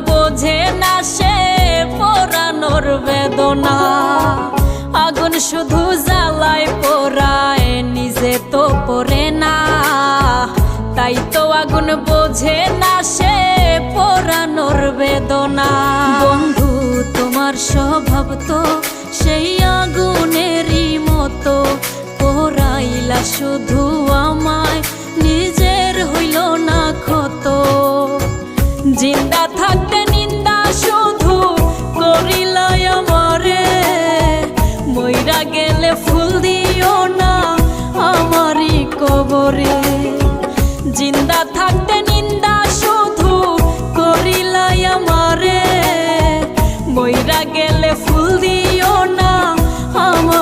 বোঝে না সে পোড়ানোর বেদনা। আগুন শুধু জ্বালায় পোড়ায়, নিজে তো পড়ে না। তাই তো আগুন বোঝে না সে পোড়ানোর বেদনা। বন্ধু তোমার স্বভাব তো সেই আগুনেরই মতো, পোড়াইলা শুধু আমায়, নিজের হইল না ক্ষত। জিন্দা থাকতে নিন্দা শুধু করিলাই আমারে, মইরা গেলে ফুল দিও না আমারই কবরে। জিন্দা থাকতে নিন্দা শুধু করিলাই আমারে, মইরা গেলে ফুল দিও না আমার।